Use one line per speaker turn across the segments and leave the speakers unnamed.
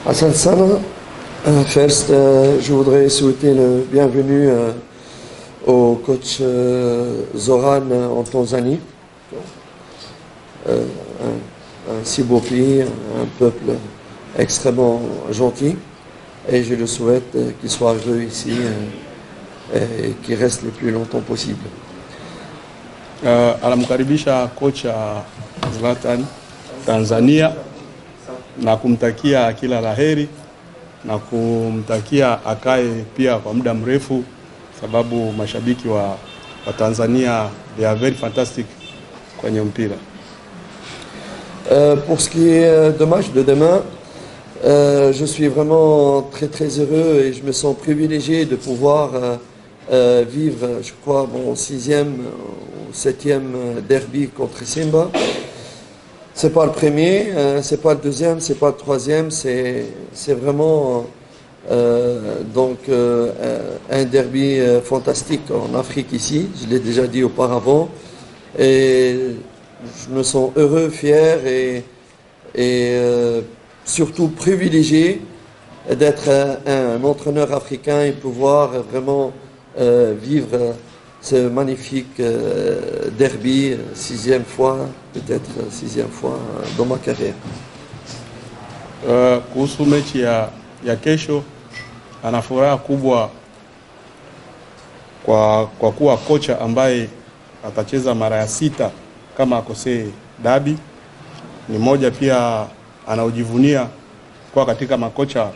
Hassan Sana, first, je voudrais souhaiter le bienvenue au coach Zoran en Tanzanie. Un si beau pays, un peuple extrêmement gentil. Et je le souhaite qu'il soit heureux ici et qu'il reste le plus longtemps possible.
Anamkaribisha kocha Zlatan Tanzania na kumtakia kila laheri na kumtakia akae pia kwa muda mrefu, sababu mashabiki wa Tanzania they are very fantastic kwenye mpira.
Pour ce qui est de match de demain, je suis vraiment très heureux et je me sens privilégié de pouvoir vivre, je crois, mon 6e ou 7e derby contre Simba. C'est pas le premier, c'est pas le deuxième, c'est pas le troisième, c'est vraiment un derby fantastique en Afrique ici, je l'ai déjà dit auparavant, et je me sens heureux, fier et surtout privilégié d'être un entraîneur africain et pouvoir vraiment vivre ce magnifique derby, 6e fois, peut-être 6e fois dans ma carrière.
Kuhusu mechi ya kesho, ana furaha kubwa kwa kuwa kocha ambaye atacheza mara ya 6 kama akosee dabi. Ni moja pia anaojivunia kwa katika makocha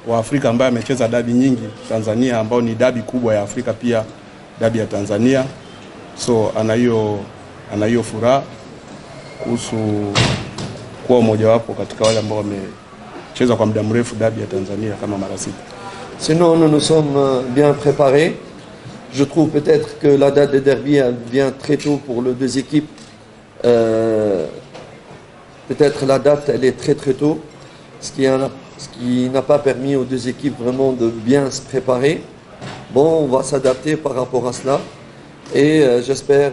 wa Afrika ambaye amecheza dabi nyingi Tanzania, ambao ni dabi kubwa ya Afrika pia, dabi ya Tanzania. So ana hiyo furaha kuhusu kuwa mmoja wapo katika wale ambao wamecheza kwa muda mrefu dabi ya Tanzania kama mara 6.
Sinon, nous nous sommes bien préparés. Je trouve peut-être que la date de derby vient très tôt pour les deux équipes. Peut-être la date elle est très tôt, ce qui n'a pas permis aux deux équipes vraiment de bien se préparer. Bon, on va s'adapter par rapport à cela et j'espère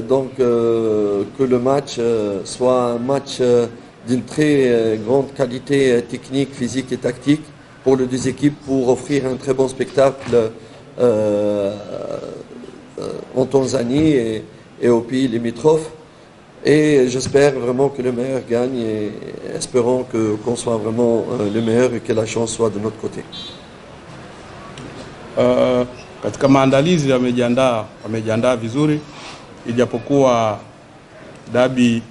donc que le match soit un match d'une très grande qualité technique, physique et tactique pour les deux équipes, pour offrir un très bon spectacle en Tanzanie et aux pays limitrophes. Et j'espère vraiment que le meilleur gagne et espérons qu'on soit vraiment le meilleur et que la chance soit de notre côté.
Katika maandalizi wamejiandaa vizuri, ijapokuwa dabi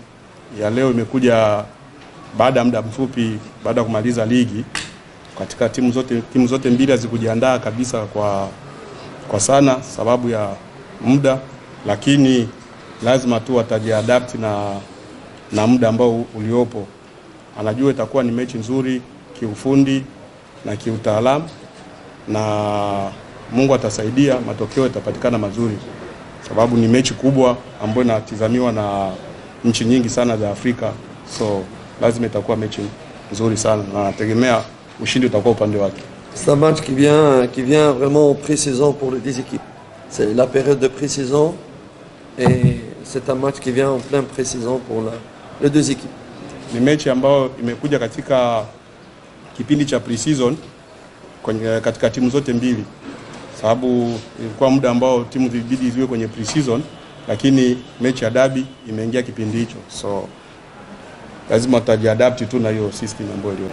ya leo imekuja baada ya muda mfupi baada ya kumaliza ligi. Katika timu zote mbili hazikujiandaa kabisa kwa sana sababu ya muda, lakini lazima tu watajiadapt na muda ambao uliopo. Anajua itakuwa ni mechi nzuri kiufundi na kiutaalamu, na Mungu atasaidia matokeo yatapatikana mazuri, sababu ni mechi kubwa ambayo inatazamiwa na nchi nyingi sana za Afrika. So lazima itakuwa mechi nzuri sana na nategemea ushindi utakuwa upande wake.
C'est un match qui vient vraiment en pré-saison pour les deux équipes. C'est la période de pré-saison et c'est un match qui vient en pleine pré-saison pour les deux équipes.
Ni mechi ambayo imekuja katika kipindi cha pre-season katika timu zote mbili, sababu ilikuwa muda ambao timu zilibidi ziwe kwenye pre-season, lakini mechi ya dabi imeingia kipindi hicho. So lazima tutajiadapt tu na hiyo system ambayo ilio.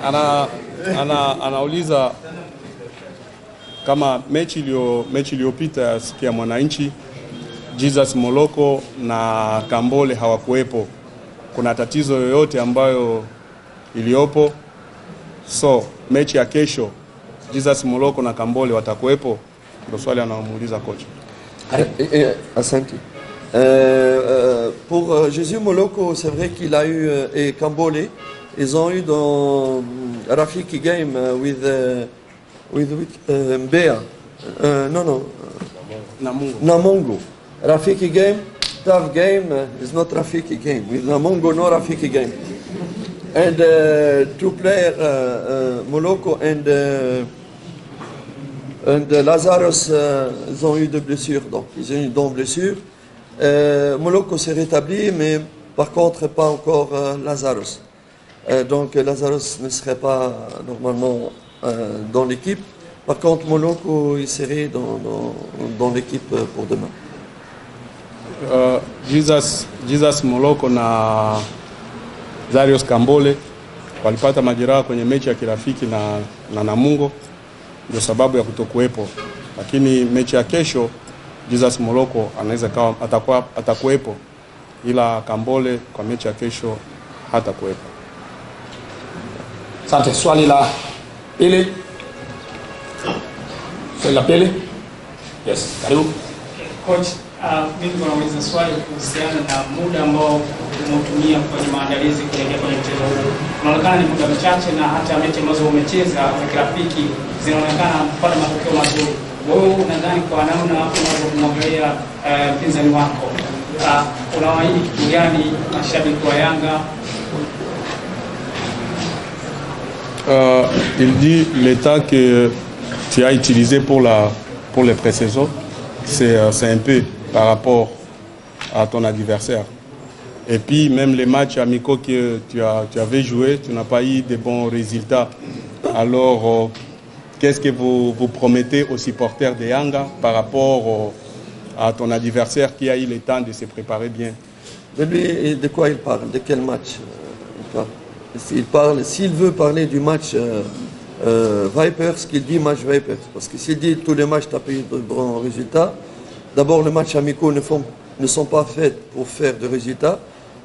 Anauliza kama mechi iliyopita siku ya Mwananchi, Jesus Moloko na Kambole hawakuepo, kuna tatizo yoyote ambayo iliopo? So mechi ya kesho Jesus Moloko na Kambole watakuepo? Ndio swali anamuuliza kocha.
Asante. Pour Jésus Moloko, c'est vrai qu'il a eu et Kambole, ils ont eu dans Rafiki game with Mbea. No. Namongo. Rafiki game, tough game is not Rafiki game. With Namongo, no Rafiki game. And two players, Moloko and Lazarus, ils ont eu des blessures. Donc, ils ont eu des blessures. Moloko s'est rétabli, mais par contre, pas encore Lazarus. Donc Lazarus ne serait pas normalement dans l'équipe. Par contre, Moloko, il serait dans l'équipe pour demain.
Jesus Moloko na Zarius Kambole walipata majeraha kwenye mechi ya kirafiki na Namungo, ndio sababu ya kutokuwepo. Lakini mechi ya kesho Jesus Moloko anaweza kama atakuwepo, ila Kambole kwa mechi ya kesho hatakuwepo.
Asante. Swali la pili. Swali la pili. Yes, karibu.
Coach, mimi nauliza swali kuhusiana na muda ambao umetumia kwenye maandalizi kuelekea kwenye mchezo huu. Unaonekana ni muda mchache na hata mechi ambazo umecheza za kirafiki zinaonekana kupata matokeo mazuri. Wewe unadhani kwa namna unavyoangalia mpinzani wako, unawaahidi kitu gani mashabiki wa Yanga?
Il dit le temps que tu as utilisé pour les pré-saisons, c'est un peu par rapport à ton adversaire. Et puis même les matchs amicaux que tu avais joué, tu n'as pas eu de bons résultats. Alors qu'est-ce que vous promettez aux supporters de Yanga par rapport à ton adversaire qui a eu le temps de se préparer bien?
De lui, de quoi il parle? De quel match il parle? S'il veut parler du match Vipers, qu'il dit match Vipers. Parce que s'il dit tous les matchs tu as payé de bons résultats, d'abord les matchs amicaux ne sont pas faits pour faire de résultats,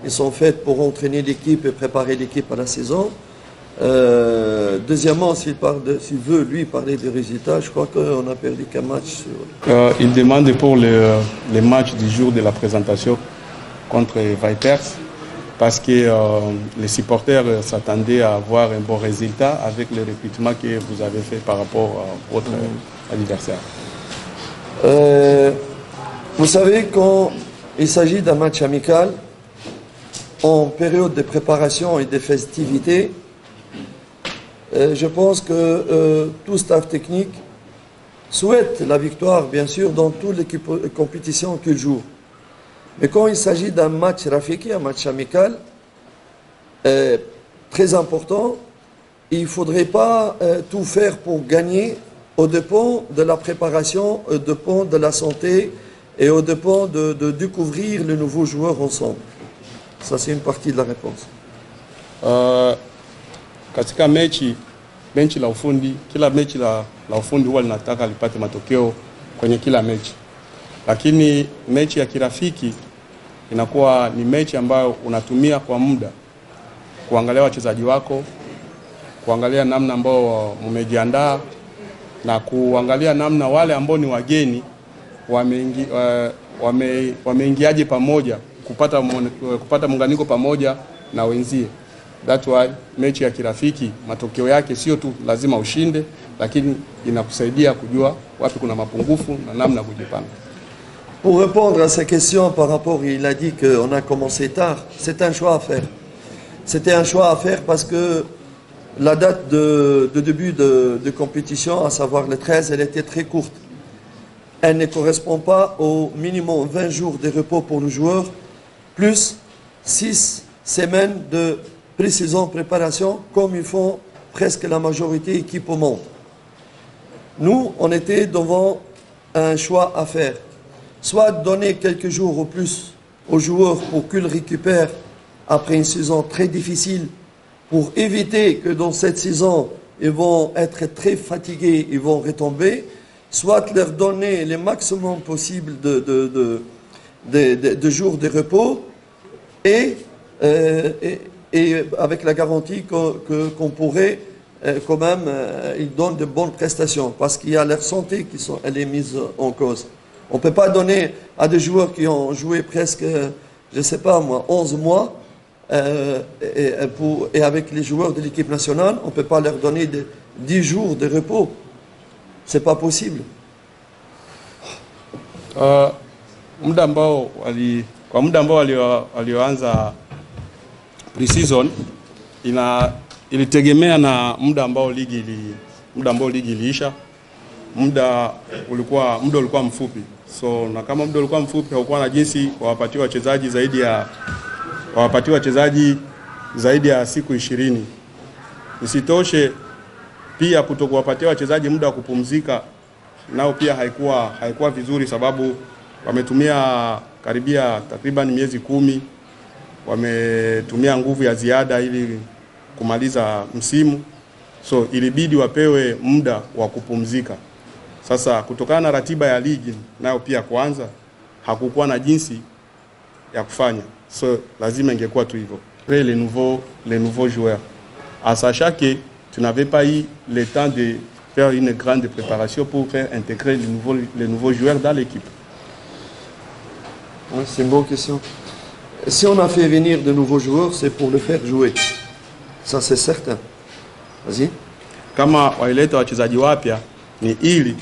ils sont faits pour entraîner l'équipe et préparer l'équipe à la saison. Deuxièmement, s'il veut lui parler des résultats, je crois qu'on a perdu qu'un match.
Il demande pour les matchs du jour de la présentation contre Vipers, parce que les supporters s'attendaient à avoir un bon résultat avec le recrutement que vous avez fait par rapport à votre adversaire.
Vous savez, quand il s'agit d'un match amical, en période de préparation et de festivités, je pense que tout staff technique souhaite la victoire, bien sûr, dans toutes les compétitions qu'il joue. Mais quand il s'agit d'un match rafiki, un match amical, très important, il ne faudrait pas tout faire pour gagner au dépend de la préparation, au dépend de la santé et au dépend de découvrir les nouveaux joueurs ensemble. Ça, c'est une partie de la réponse.
Katika mechi la ufundi, kila mechi la ufundi huwa linataka lipate matokeo kwenye kila mechi. Lakini mechi ya kirafiki inakuwa ni mechi ambayo unatumia kwa muda kuangalia wachezaji wako, kuangalia namna ambao mmejiandaa na kuangalia namna wale ambao ni wageni wameingiaje pamoja, kupata muunganiko pamoja na wenzie. That's why mechi ya kirafiki matokeo yake sio tu lazima ushinde, lakini inakusaidia kujua wapi kuna mapungufu na namna kujipanga.
Pour répondre à ces questions par rapport, il a dit qu'on a commencé tard, c'est un choix à faire. C'était un choix à faire parce que la date de début de compétition, à savoir le 13, elle était très courte. Elle ne correspond pas au minimum 20 jours de repos pour le joueur, plus 6 semaines de pré-saison préparation, comme ils font presque la majorité équipe au monde. Nous, on était devant un choix à faire. Soit donner quelques jours au plus aux joueurs pour qu'ils récupèrent après une saison très difficile, pour éviter que dans cette saison, ils vont être très fatigués, ils vont retomber, soit leur donner le maximum possible de jours de repos et avec la garantie qu'on pourrait quand même, ils donnent de bonnes prestations parce qu'il y a leur santé elle est mise en cause. On ne peut pas donner à des joueurs qui ont joué presque, je ne sais pas moi, 11 mois, et avec les joueurs de l'équipe nationale, on ne peut pas leur donner 10 jours de repos. Ce n'est pas possible.
Kwa muda ambao walioanza pre-season ilitegemea na muda ambao ligi iliisha. Muda ulikuwa mfupi. So na kama muda ulikuwa mfupi, haukuwa na jinsi wawapatie wachezaji zaidi ya siku 20. Isitoshe pia kutokuwapatia wachezaji muda wa kupumzika nao pia haikuwa vizuri, sababu wametumia karibia takriban miezi 10, wametumia nguvu ya ziada ili kumaliza msimu, so ilibidi wapewe muda wa kupumzika. Sasa kutokana na ratiba ya ligi nayo pia kuanza, hakukuwa na jinsi ya kufanya, so lazima ingekuwa tu hivyo. Les nouveaux joueurs, en sachant que tu n'avais pas eu le temps de faire une grande préparation pour faire intégrer les nouveaux joueurs dans l'équipe.
Ouais, c'est une bonne question. Si on a fait venir de nouveaux joueurs, c'est pour le faire jouer. Ça c'est certain. Vas-y.
Kama waileta wachezaji wapya ni ili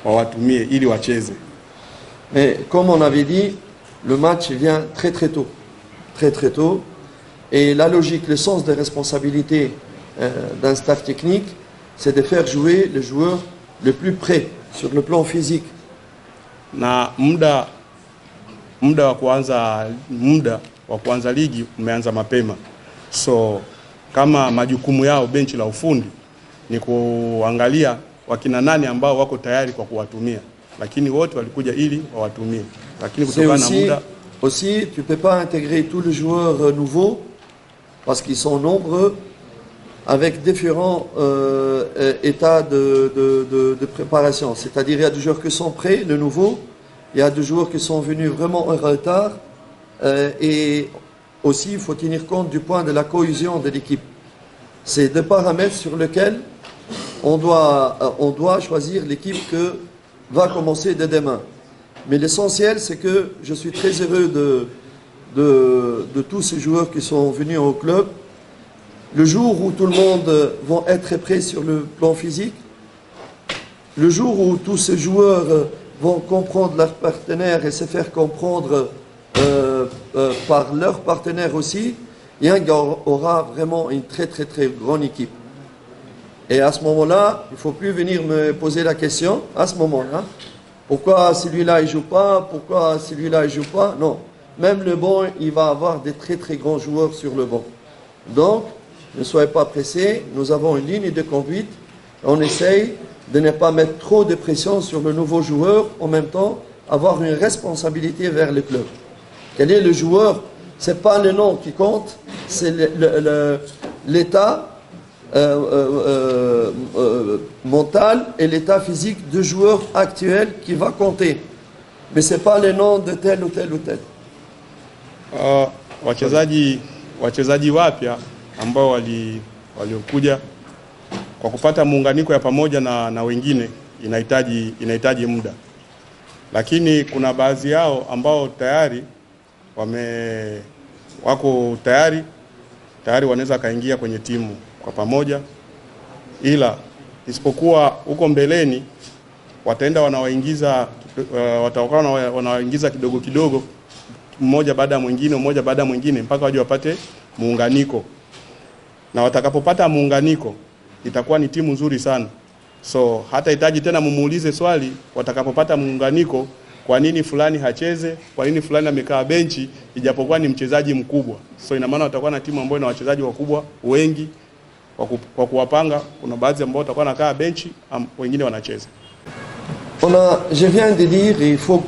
wawatumie, ili wacheze.
Mais comme on avait dit, le match vient très très tôt. Très très tôt. Et la logique, le sens des responsabilités d'un staff technique, c'est de faire jouer le joueur le plus près sur le plan physique.
Na muda wa kuanza ligi umeanza mapema. So kama majukumu yao benchi la ufundi ni kuangalia wakina nani ambao wako tayari kwa kuwatumia, lakini wote walikuja ili wawatumie. Lakini kutokana na muda
aussi, tu peux pas intégrer tous les joueurs nouveaux parce qu'ils sont nombreux avec différents états de préparation. C'est-à-dire il y a des joueurs qui sont prêts, le nouveau, il y a des joueurs qui sont venus vraiment en retard, et aussi il faut tenir compte du point de la cohésion de l'équipe. C'est deux paramètres sur lesquels on doit choisir l'équipe que va commencer dès demain. Mais l'essentiel, c'est que je suis très heureux de tous ces joueurs qui sont venus au club. Le jour où tout le monde va être prêt sur le plan physique, le jour où tous ces joueurs vont comprendre leurs partenaires et se faire comprendre par leurs partenaires aussi, Yang aura vraiment une très très très grande équipe. Et à ce moment-là, il ne faut plus venir me poser la question, à ce moment-là, pourquoi celui-là il joue pas, pourquoi celui-là il joue pas. Non, même le banc, il va avoir des très très grands joueurs sur le banc. Donc, ne soyez pas pressés, nous avons une ligne de conduite, on essaye de ne pas mettre trop de pression sur le nouveau joueur, en même temps avoir une responsabilité vers le club. Quel est le joueur? Ce n'est pas le nom qui compte, c'est l'état mental et l'état physique du joueur actuel qui va compter. Mais ce n'est pas le nom de tel ou tel ou tel.
Wachezaji wapya ambao waliokuja kwa kupata muunganiko ya pamoja na wengine inahitaji muda, lakini kuna baadhi yao ambao tayari wako tayari wanaweza kaingia kwenye timu kwa pamoja, ila isipokuwa huko mbeleni wataenda wanawaingiza kidogo kidogo, mmoja baada ya mwingine mpaka waje wapate muunganiko. Na watakapopata muunganiko itakuwa ni timu nzuri sana. So hata hitaji tena mumuulize swali watakapopata muunganiko, kwa nini fulani hacheze, kwa nini fulani amekaa benchi ijapokuwa ni mchezaji mkubwa. So ina maana watakuwa na timu ambayo ina wachezaji wakubwa wengi kwa kuwapanga. Kuna baadhi ambao watakuwa nakaa benchi, wengine wanacheza.
Je viens de dire, il faut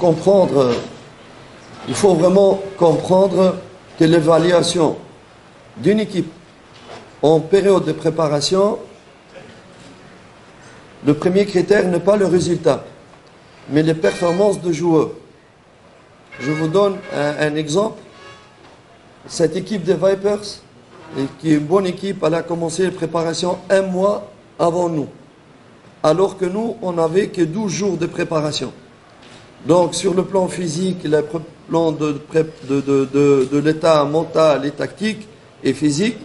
vraiment comprendre que l'évaluation d'une équipe en période de préparation, le premier critère n'est pas le résultat, mais les performances de joueurs. Je vous donne un exemple. Cette équipe des Vipers, qui est une bonne équipe, elle a commencé la préparation 1 mois avant nous, alors que nous, on n'avait que 12 jours de préparation. Donc sur le plan physique, le plan de l'état mental et tactique et physique,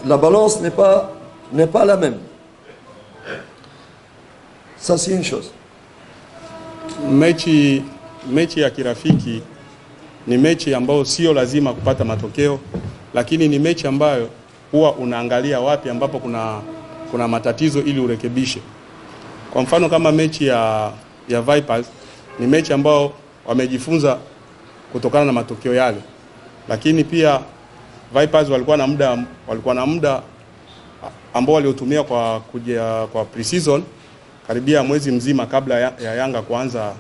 la balance n'est pas la même. Ça c'est une chose.
Mechi ya kirafiki ni mechi ambayo sio lazima kupata matokeo, lakini ni mechi ambayo huwa unaangalia wapi ambapo kuna matatizo ili urekebishe. Kwa mfano kama mechi ya Vipers ni mechi ambayo wamejifunza kutokana na matokeo yale, lakini pia Vipers walikuwa na muda ambao waliotumia kwa kuja kwa pre-season karibia mwezi mzima kabla ya Yanga kuanza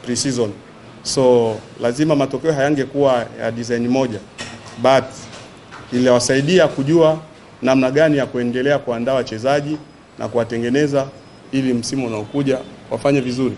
pre-season. So lazima matokeo hayangekuwa ya design moja, but iliwasaidia kujua namna gani ya kuendelea kuandaa wachezaji na kuwatengeneza ili msimu unaokuja wafanye vizuri.